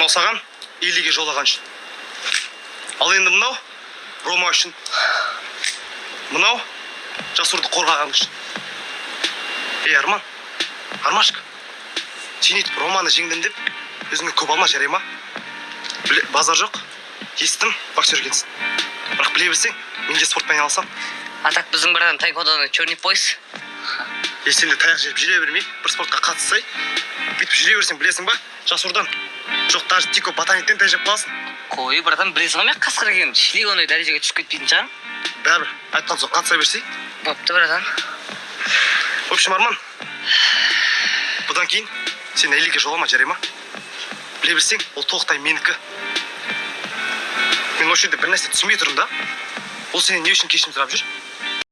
Мынау саған Илиге жолаған үшін. Ал енді мынау Рома үшін. Мынау Жасурды қорғаған үшін. Арман, Армашка, сен етіп Романы жеңдім деп, өзіңе көп алма, жарай ма? Базар жоқ, естім, боксер екенсің. Бірақ біле білсең, мен де спортпен айналысам. А так біздің бір адам тайквондоны черный пояс. Сен де таяқ жеп жүре бермей, бір спортқа қатыссай, бүйтіп жүре берсең, білесің ба? Жасурдан. Жоқ, даже тико ботаниктен тәжеп қаласың. Қой, братан, білесің ғой, мен қасқыр екенмін. Шлиг ондай дәрежеге түсіп кетпейтін шығармын. Бәрібір, айтқан соң қатыса берсей. Бопты, братан. В общем, Арман, бұдан кейін сен Илиге жолама, жарай ма? Біле білсең, ол толықтай менікі. Мен осы жерде бір нәрсе түсінбей тұрмын да. Ол сенен не үшін кешірім сұрап жүр?